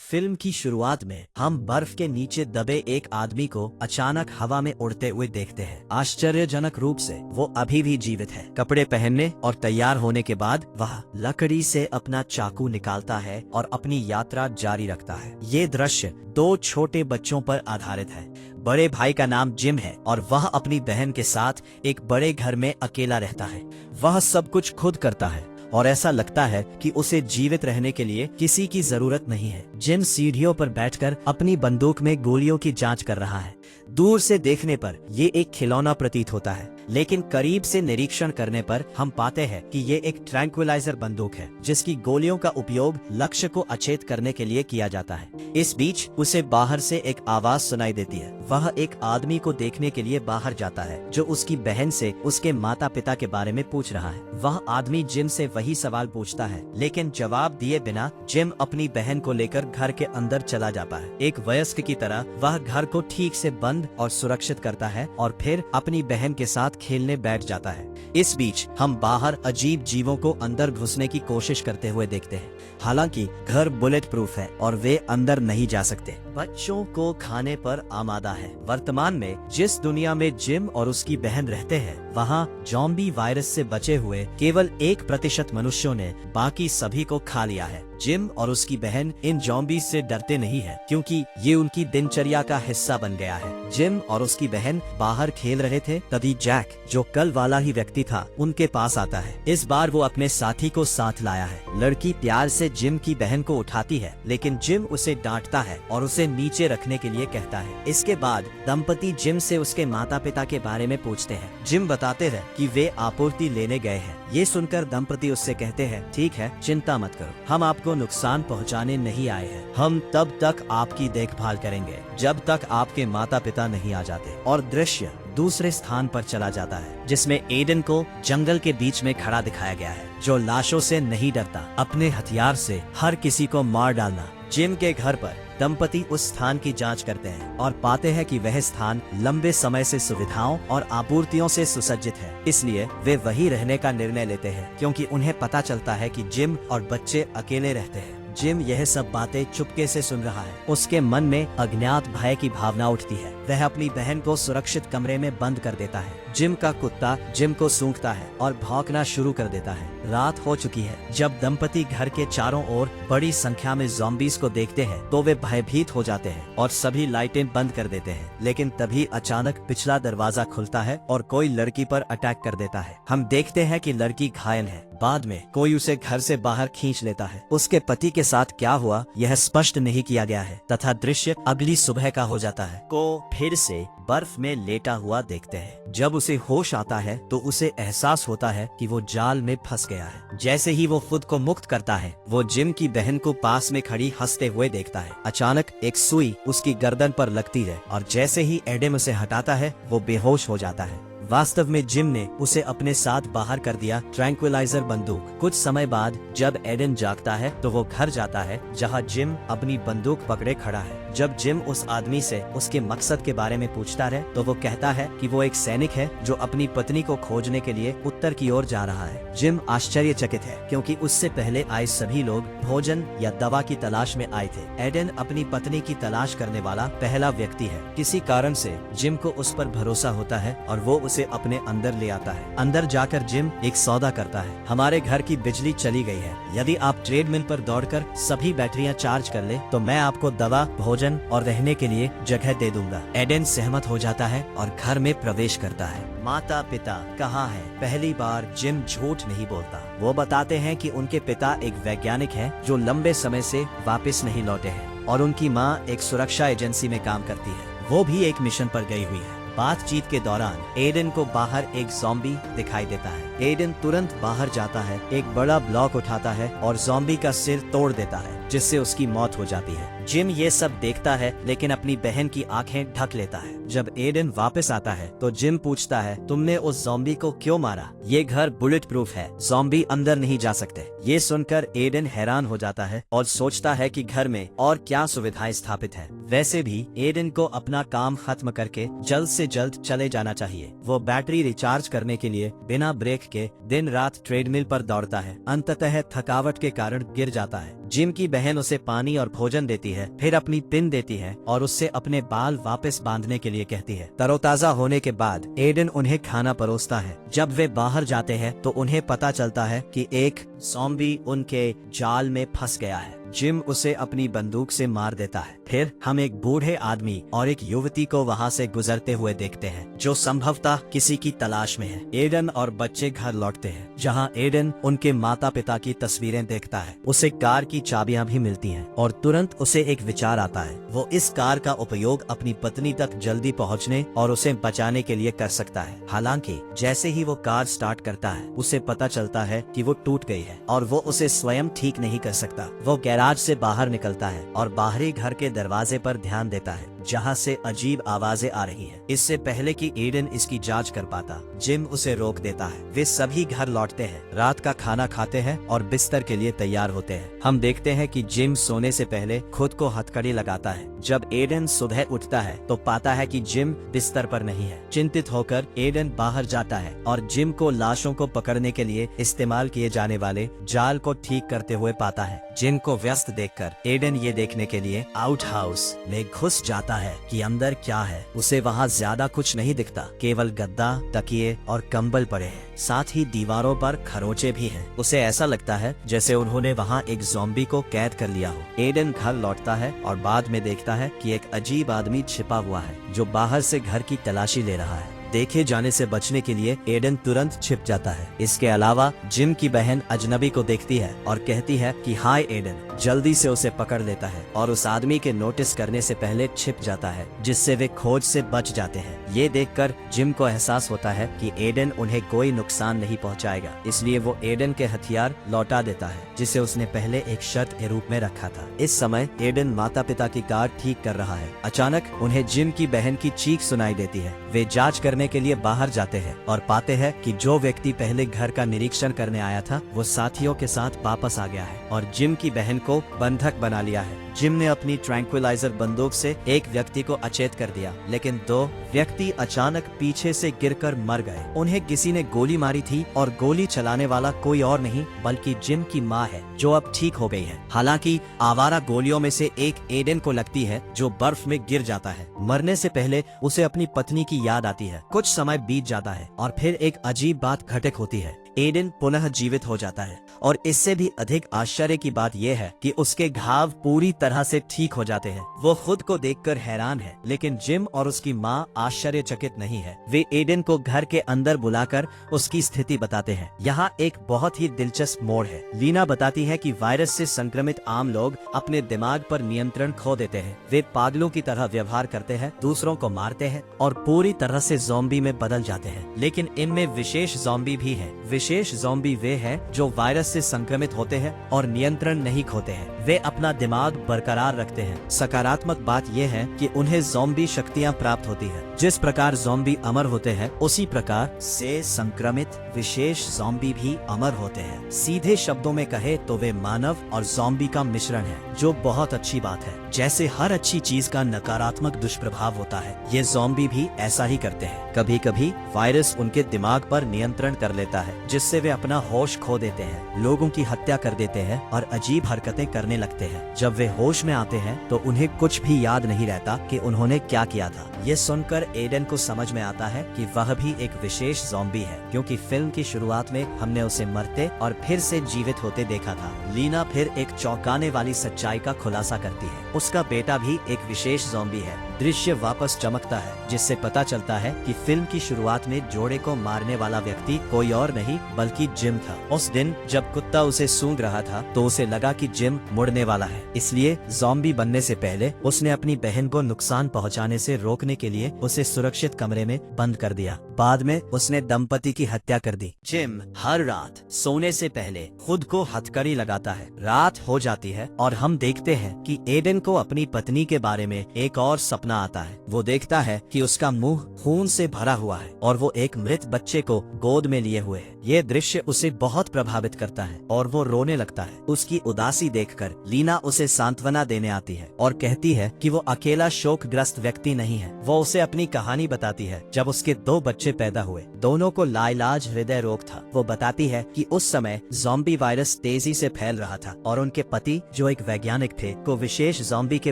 Film की शुरुआत में हम बर्फ के नीचे दबे एक आदमी को अचानक हवा में उड़ते हुए देखते हैं। आश्चर्यजनक रूप से वो अभी भी जीवित है। कपड़े पहनने और तैयार होने के बाद वह लकड़ी से अपना चाकू निकालता है और अपनी यात्रा जारी रखता है। ये दृश्य दो छोटे बच्चों पर आधारित है। बड़े भाई का नाम जिम है और वह अपनी बहन के साथ एक बड़े घर में अकेला रहता है। वह सब कुछ खुद करता है और ऐसा लगता है कि उसे जीवित रहने के लिए किसी की जरूरत नहीं है। जिम सीढ़ियों पर बैठकर अपनी बंदूक में गोलियों की जांच कर रहा है। दूर से देखने पर ये एक खिलौना प्रतीत होता है, लेकिन करीब से निरीक्षण करने पर हम पाते हैं कि ये एक ट्रैंक्विलाइजर बंदूक है जिसकी गोलियों का उपयोग लक्ष्य को अचेत करने के लिए किया जाता है। इस बीच उसे बाहर से एक आवाज सुनाई देती है। वह एक आदमी को देखने के लिए बाहर जाता है जो उसकी बहन से उसके माता पिता के बारे में पूछ रहा है। वह आदमी जिम से वही सवाल पूछता है, लेकिन जवाब दिए बिना जिम अपनी बहन को लेकर घर के अंदर चला जाता है। एक वयस्क की तरह वह घर को ठीक से बंद और सुरक्षित करता है और फिर अपनी बहन के साथ खेलने बैठ जाता है। इस बीच हम बाहर अजीब जीवों को अंदर घुसने की कोशिश करते हुए देखते हैं। हालांकि घर बुलेट प्रूफ है और वे अंदर नहीं जा सकते। बच्चों को खाने पर आमादा है। वर्तमान में जिस दुनिया में जिम और उसकी बहन रहते हैं, वहाँ ज़ॉम्बी वायरस से बचे हुए केवल 1% मनुष्यों ने बाकी सभी को खा लिया है। जिम और उसकी बहन इन ज़ॉम्बी से डरते नहीं है क्योंकि ये उनकी दिनचर्या का हिस्सा बन गया है। जिम और उसकी बहन बाहर खेल रहे थे, तभी जैक, जो कल वाला ही व्यक्ति था, उनके पास आता है। इस बार वो अपने साथी को साथ लाया है। लड़की प्यार से जिम की बहन को उठाती है, लेकिन जिम उसे डांटता है और उसे नीचे रखने के लिए कहता है। इसके बाद दंपति जिम से उसके माता पिता के बारे में पूछते हैं। जिम बताते हैं कि वे आपूर्ति लेने गए हैं। ये सुनकर दंपति उससे कहते हैं, ठीक है, चिंता मत करो, हम आपको नुकसान पहुंचाने नहीं आए हैं। हम तब तक आपकी देखभाल करेंगे जब तक आपके माता पिता नहीं आ जाते। और दृश्य दूसरे स्थान पर चला जाता है जिसमें एडन को जंगल के बीच में खड़ा दिखाया गया है, जो लाशों से नहीं डरता, अपने हथियार से हर किसी को मार डालना। जिम के घर पर दंपति उस स्थान की जांच करते हैं और पाते हैं कि वह स्थान लंबे समय से सुविधाओं और आपूर्तियों से सुसज्जित है। इसलिए वे वही रहने का निर्णय लेते हैं क्योंकि उन्हें पता चलता है कि जिम और बच्चे अकेले रहते हैं। जिम यह सब बातें चुपके से सुन रहा है। उसके मन में अज्ञात भय की भावना उठती है। वह अपनी बहन को सुरक्षित कमरे में बंद कर देता है। जिम का कुत्ता जिम को सूंघता है और भौंकना शुरू कर देता है। रात हो चुकी है। जब दंपति घर के चारों ओर बड़ी संख्या में ज़ॉम्बीज़ को देखते हैं तो वे भयभीत हो जाते हैं और सभी लाइटें बंद कर देते हैं। लेकिन तभी अचानक पिछला दरवाजा खुलता है और कोई लड़की पर अटैक कर देता है। हम देखते हैं कि लड़की घायल है। बाद में कोई उसे घर से बाहर खींच लेता है। उसके पति के साथ क्या हुआ यह स्पष्ट नहीं किया गया है तथा दृश्य अगली सुबह का हो जाता है। को फिर से बर्फ में लेटा हुआ देखते हैं। जब उसे होश आता है तो उसे एहसास होता है कि वो जाल में फंस गया है। जैसे ही वो खुद को मुक्त करता है, वो जिम की बहन को पास में खड़ी हंसते हुए देखता है। अचानक एक सुई उसकी गर्दन पर लगती है और जैसे ही एडम उसे हटाता है, वो बेहोश हो जाता है। वास्तव में जिम ने उसे अपने साथ बाहर कर दिया ट्रैंक्विलाइजर बंदूक। कुछ समय बाद जब एडन जागता है तो वो घर जाता है जहां जिम अपनी बंदूक पकड़े खड़ा है। जब जिम उस आदमी से उसके मकसद के बारे में पूछता है तो वो कहता है कि वो एक सैनिक है जो अपनी पत्नी को खोजने के लिए उत्तर की ओर जा रहा है। जिम आश्चर्यचकित है क्योंकि उससे पहले आए सभी लोग भोजन या दवा की तलाश में आए थे। एडन अपनी पत्नी की तलाश करने वाला पहला व्यक्ति है। किसी कारण से जिम को उस पर भरोसा होता है और वो उसे अपने अंदर ले आता है। अंदर जाकर जिम एक सौदा करता है। हमारे घर की बिजली चली गई है। यदि आप ट्रेडमिल पर दौड़कर सभी बैटरियां चार्ज कर ले तो मैं आपको दवा, भोजन और रहने के लिए जगह दे दूंगा। एडन सहमत हो जाता है और घर में प्रवेश करता है। माता पिता कहाँ हैं? पहली बार जिम झूठ नहीं बोलता। वो बताते हैं कि उनके पिता एक वैज्ञानिक हैं जो लंबे समय से वापस नहीं लौटे हैं और उनकी माँ एक सुरक्षा एजेंसी में काम करती है। वो भी एक मिशन पर गई हुई है। बातचीत के दौरान एडन को बाहर एक ज़ॉम्बी दिखाई देता है। एडन तुरंत बाहर जाता है, एक बड़ा ब्लॉक उठाता है और ज़ॉम्बी का सिर तोड़ देता है जिससे उसकी मौत हो जाती है। जिम ये सब देखता है लेकिन अपनी बहन की आंखें ढक लेता है। जब एडन वापस आता है तो जिम पूछता है, तुमने उस ज़ॉम्बी को क्यों मारा? ये घर बुलेट प्रूफ है, ज़ॉम्बी अंदर नहीं जा सकते। ये सुनकर एडन हैरान हो जाता है और सोचता है कि घर में और क्या सुविधाएं स्थापित है। वैसे भी एडन को अपना काम खत्म करके जल्द से जल्द चले जाना चाहिए। वो बैटरी रिचार्ज करने के लिए बिना ब्रेक के दिन रात ट्रेडमिल पर दौड़ता है। अंततः थकावट के कारण गिर जाता है। जिम की बहन उसे पानी और भोजन देती है है, फिर अपनी पिन देती है और उससे अपने बाल वापस बांधने के लिए कहती है। तरोताजा होने के बाद एडन उन्हें खाना परोसता है। जब वे बाहर जाते हैं तो उन्हें पता चलता है कि एक ज़ॉम्बी उनके जाल में फंस गया है। जिम उसे अपनी बंदूक से मार देता है। फिर हम एक बूढ़े आदमी और एक युवती को वहाँ से गुजरते हुए देखते हैं, जो संभवतः किसी की तलाश में है। एडन और बच्चे घर लौटते हैं, जहाँ एडन उनके माता पिता की तस्वीरें देखता है। उसे कार की चाबियां भी मिलती हैं और तुरंत उसे एक विचार आता है। वो इस कार का उपयोग अपनी पत्नी तक जल्दी पहुँचने और उसे बचाने के लिए कर सकता है। हालांकि जैसे ही वो कार स्टार्ट करता है, उसे पता चलता है कि वो टूट गई है और वो उसे स्वयं ठीक नहीं कर सकता। वो गैराज से बाहर निकलता है और बाहरी घर के दरवाजे पर ध्यान देता है, जहाँ से अजीब आवाजें आ रही हैं। इससे पहले कि एडन इसकी जांच कर पाता, जिम उसे रोक देता है। वे सभी घर लौटते हैं, रात का खाना खाते हैं और बिस्तर के लिए तैयार होते हैं। हम देखते हैं कि जिम सोने से पहले खुद को हथकड़ी लगाता है। जब एडन सुबह उठता है तो पाता है कि जिम बिस्तर पर नहीं है। चिंतित होकर एडन बाहर जाता है और जिम को लाशों को पकड़ने के लिए इस्तेमाल किए जाने वाले जाल को ठीक करते हुए पाता है। जिम को व्यस्त देखकर एडन ये देखने के लिए आउट हाउस में घुस जाता है कि अंदर क्या है। उसे वहाँ ज्यादा कुछ नहीं दिखता, केवल गद्दा, तकिए और कंबल पड़े हैं। साथ ही दीवारों पर खरोंचे भी हैं। उसे ऐसा लगता है जैसे उन्होंने वहाँ एक ज़ॉम्बी को कैद कर लिया हो। एडन घर लौटता है और बाद में देखता है कि एक अजीब आदमी छिपा हुआ है, जो बाहर से घर की तलाशी ले रहा है। देखे जाने से बचने के लिए एडन तुरंत छिप जाता है। इसके अलावा जिम की बहन अजनबी को देखती है और कहती है कि हाय एडन, जल्दी से उसे पकड़ लेता है और उस आदमी के नोटिस करने से पहले छिप जाता है, जिससे वे खोज से बच जाते हैं। ये देखकर जिम को एहसास होता है कि एडन उन्हें कोई नुकसान नहीं पहुंचाएगा, इसलिए वो एडन के हथियार लौटा देता है, जिसे उसने पहले एक शर्त के रूप में रखा था। इस समय एडन माता पिता की कार ठीक कर रहा है। अचानक उन्हें जिम की बहन की चीख सुनाई देती है। वे जांच करने के लिए बाहर जाते हैं और पाते हैं कि जो व्यक्ति पहले घर का निरीक्षण करने आया था, वो साथियों के साथ वापस आ गया है और जिम की बहन को बंधक बना लिया है। जिम ने अपनी ट्रैंक्विलाइजर बंदूक से एक व्यक्ति को अचेत कर दिया, लेकिन दो व्यक्ति अचानक पीछे से गिरकर मर गए। उन्हें किसी ने गोली मारी थी और गोली चलाने वाला कोई और नहीं बल्कि जिम की माँ है, जो अब ठीक हो गई है। हालांकि आवारा गोलियों में से एक एडन को लगती है, जो बर्फ में गिर जाता है। मरने से पहले उसे अपनी पत्नी की याद आती है। कुछ समय बीत जाता है और फिर एक अजीब बात घटित होती है। एडन पुनः जीवित हो जाता है और इससे भी अधिक आश्चर्य की बात यह है कि उसके घाव पूरी तरह से ठीक हो जाते हैं। वो खुद को देखकर हैरान है, लेकिन जिम और उसकी माँ आश्चर्यचकित नहीं है। वे एडन को घर के अंदर बुलाकर उसकी स्थिति बताते हैं। यहाँ एक बहुत ही दिलचस्प मोड़ है। लीना बताती है कि वायरस से संक्रमित आम लोग अपने दिमाग पर नियंत्रण खो देते हैं। वे पागलों की तरह व्यवहार करते हैं, दूसरों को मारते हैं और पूरी तरह से ज़ॉम्बी में बदल जाते हैं। लेकिन इनमें विशेष ज़ॉम्बी भी है। विशेष ज़ॉम्बी वे हैं जो वायरस से संक्रमित होते हैं और नियंत्रण नहीं खोते हैं। वे अपना दिमाग बरकरार रखते हैं। सकारात्मक बात यह है कि उन्हें ज़ॉम्बी शक्तियां प्राप्त होती है। जिस प्रकार ज़ॉम्बी अमर होते हैं, उसी प्रकार से संक्रमित विशेष ज़ॉम्बी भी अमर होते हैं। सीधे शब्दों में कहे तो वे मानव और ज़ॉम्बी का मिश्रण है, जो बहुत अच्छी बात है। जैसे हर अच्छी चीज का नकारात्मक दुष्प्रभाव होता है, ये ज़ॉम्बी भी ऐसा ही करते हैं। कभी कभी वायरस उनके दिमाग पर नियंत्रण कर लेता है, जिससे वे अपना होश खो देते हैं, लोगों की हत्या कर देते हैं और अजीब हरकतें करने लगते हैं। जब वे होश में आते हैं तो उन्हें कुछ भी याद नहीं रहता कि उन्होंने क्या किया था। ये सुनकर एडन को समझ में आता है कि वह भी एक विशेष ज़ॉम्बी है, क्योंकि फिल्म की शुरुआत में हमने उसे मरते और फिर से जीवित होते देखा था। लीना फिर एक चौंकाने वाली सच्चाई का खुलासा करती है। उसका बेटा भी एक विशेष ज़ॉम्बी है। दृश्य वापस चमकता है, जिससे पता चलता है कि फिल्म की शुरुआत में जोड़े को मारने वाला व्यक्ति कोई और नहीं बल्कि जिम था। उस दिन जब कुत्ता उसे सूंघ रहा था तो उसे लगा कि जिम मुड़ने वाला है, इसलिए ज़ॉम्बी बनने से पहले उसने अपनी बहन को नुकसान पहुंचाने से रोकने के लिए उसे सुरक्षित कमरे में बंद कर दिया। बाद में उसने दंपति की हत्या कर दी। जिम हर रात सोने से पहले खुद को हथकड़ी लगाता है। रात हो जाती है और हम देखते हैं कि एडन को अपनी पत्नी के बारे में एक और सपना आता है। वो देखता है कि उसका मुंह खून से भरा हुआ है और वो एक मृत बच्चे को गोद में लिए हुए है। ये दृश्य उसे बहुत प्रभावित करता है और वो रोने लगता है। उसकी उदासी देखकर लीना उसे सांत्वना देने आती है और कहती है कि वो अकेला शोकग्रस्त व्यक्ति नहीं है। वो उसे अपनी कहानी बताती है जब उसके 2 बच्चे पैदा हुए, दोनों को लाइलाज हृदय रोग था। वो बताती है कि उस समय ज़ॉम्बी वायरस तेजी से फैल रहा था और उनके पति जो एक वैज्ञानिक थे को विशेष ज़ॉम्बी के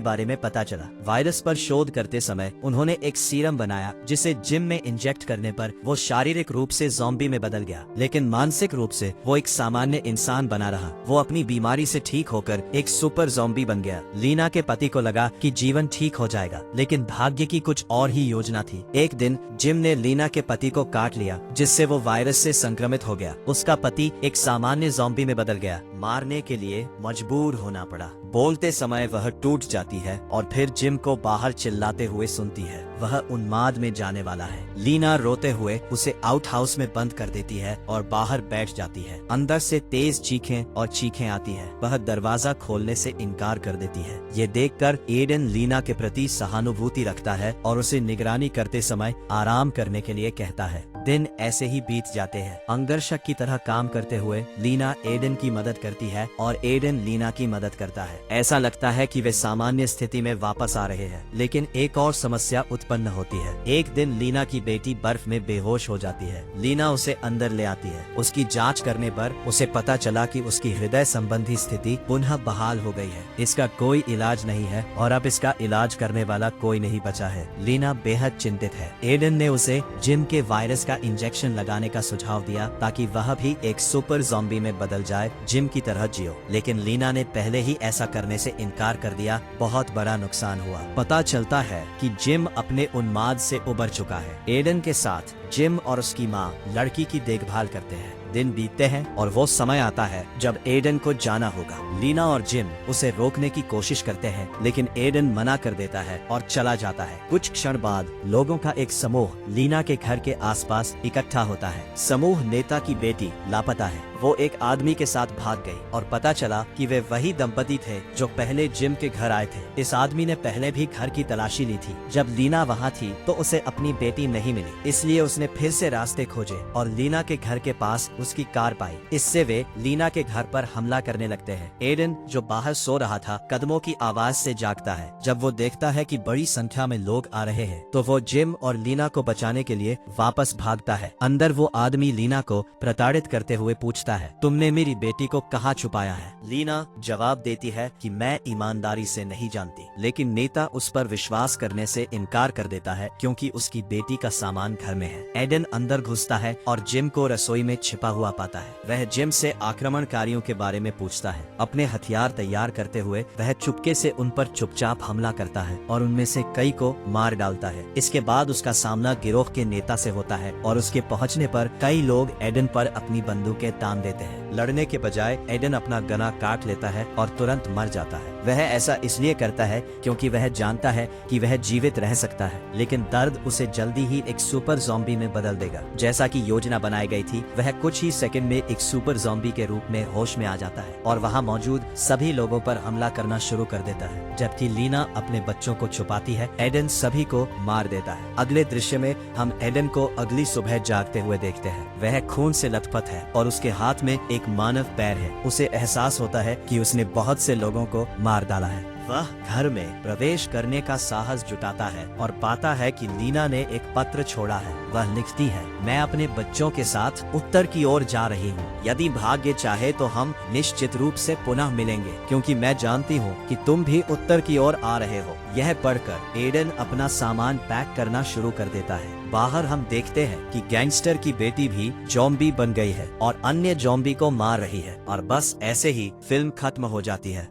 बारे में पता चला। वायरस पर शोध करते समय उन्होंने एक सीरम बनाया जिसे जिम में इंजेक्ट करने पर वो शारीरिक रूप से ज़ॉम्बी में बदल गया, लेकिन मानसिक रूप से वो एक सामान्य इंसान बना रहा। वो अपनी बीमारी से ठीक होकर एक सुपर ज़ॉम्बी बन गया। लीना के पति को लगा कि जीवन ठीक हो जाएगा, लेकिन भाग्य की कुछ और ही योजना थी। एक दिन जिम ने लीना के पति को काट लिया, जिससे वो वायरस से संक्रमित हो गया। उसका पति एक सामान्य ज़ॉम्बी में बदल गया। मारने के लिए मजबूर होना पड़ा। बोलते समय वह टूट जाती है और फिर जिम को बाहर चिल्लाते हुए सुनती है। वह उन्माद में जाने वाला है। लीना रोते हुए उसे आउट हाउस में बंद कर देती है और बाहर बैठ जाती है। अंदर से तेज चीखें आती है। वह दरवाजा खोलने से इनकार कर देती है। ये देखकर एडन लीना के प्रति सहानुभूति रखता है और उसे निगरानी करते समय आराम करने के लिए कहता है। दिन ऐसे ही बीत जाते हैं। अंगरक्षक की तरह काम करते हुए लीना एडन की मदद करती है और एडन लीना की मदद करता है। ऐसा लगता है कि वे सामान्य स्थिति में वापस आ रहे हैं, लेकिन एक और समस्या उत्पन्न होती है। एक दिन लीना की बेटी बर्फ में बेहोश हो जाती है। लीना उसे अंदर ले आती है। उसकी जांच करने पर उसे पता चला कि उसकी हृदय संबंधी स्थिति पुनः बहाल हो गई है। इसका कोई इलाज नहीं है और अब इसका इलाज करने वाला कोई नहीं बचा है। लीना बेहद चिंतित है। एडन ने उसे जिम के वायरस का इंजेक्शन लगाने का सुझाव दिया ताकि वह भी एक सुपर ज़ॉम्बी में बदल जाए, जिम की तरह जियो, लेकिन लीना ने पहले ही ऐसा करने से इनकार कर दिया। बहुत बड़ा नुकसान हुआ। पता चलता है कि जिम अपने उन्माद से उबर चुका है। एडन के साथ जिम और उसकी माँ लड़की की देखभाल करते हैं। दिन बीतते हैं और वो समय आता है जब एडन को जाना होगा। लीना और जिम उसे रोकने की कोशिश करते हैं, लेकिन एडन मना कर देता है और चला जाता है। कुछ क्षण बाद लोगों का एक समूह लीना के घर के आसपास इकट्ठा होता है। समूह नेता की बेटी लापता है। वो एक आदमी के साथ भाग गई और पता चला कि वे वही दंपति थे जो पहले जिम के घर आए थे। इस आदमी ने पहले भी घर की तलाशी ली थी। जब लीना वहाँ थी तो उसे अपनी बेटी नहीं मिली, इसलिए उसने फिर से रास्ते खोजे और लीना के घर के पास उसकी कार पाई। इससे वे लीना के घर पर हमला करने लगते हैं। एडन जो बाहर सो रहा था कदमों की आवाज से जागता है। जब वो देखता है कि बड़ी संख्या में लोग आ रहे हैं तो वो जिम और लीना को बचाने के लिए वापस भागता है। अंदर वो आदमी लीना को प्रताड़ित करते हुए पूछता है, तुमने मेरी बेटी को कहाँ छुपाया है? लीना जवाब देती है कि मैं ईमानदारी से नहीं जानती, लेकिन नेता उस पर विश्वास करने से इनकार कर देता है क्योंकि उसकी बेटी का सामान घर में है। एडन अंदर घुसता है और जिम को रसोई में छिपा हुआ पाता है। वह जिम से आक्रमणकारियों के बारे में पूछता है। अपने हथियार तैयार करते हुए वह चुपके से उन पर चुपचाप हमला करता है और उनमें से कई को मार डालता है। इसके बाद उसका सामना गिरोह के नेता से होता है और उसके पहुंचने पर कई लोग एडन पर अपनी बंदूकें तान देते हैं। लड़ने के बजाय एडन अपना गला काट लेता है और तुरंत मर जाता है। वह ऐसा इसलिए करता है क्योंकि वह जानता है कि वह जीवित रह सकता है, लेकिन दर्द उसे जल्दी ही एक सुपर ज़ॉम्बी में बदल देगा। जैसा कि योजना बनाई गई थी, वह कुछ ही सेकंड में एक सुपर ज़ॉम्बी के रूप में होश में आ जाता है और वहां मौजूद सभी लोगों पर हमला करना शुरू कर देता है। जबकि लीना अपने बच्चों को छुपाती है, एडन सभी को मार देता है। अगले दृश्य में हम एडन को अगली सुबह जागते हुए देखते हैं। वह खून से लथपथ है और उसके हाथ में एक मानव पैर है। उसे एहसास होता है कि उसने बहुत से लोगों को मार डाला है। वह घर में प्रवेश करने का साहस जुटाता है और पाता है कि लीना ने एक पत्र छोड़ा है। वह लिखती है, मैं अपने बच्चों के साथ उत्तर की ओर जा रही हूँ। यदि भाग्य चाहे तो हम निश्चित रूप से पुनः मिलेंगे, क्योंकि मैं जानती हूँ कि तुम भी उत्तर की ओर आ रहे हो। यह पढ़कर एडन अपना सामान पैक करना शुरू कर देता है। बाहर हम देखते हैं कि गैंगस्टर की बेटी भी ज़ॉम्बी बन गई है और अन्य ज़ॉम्बी को मार रही है और बस ऐसे ही फिल्म खत्म हो जाती है।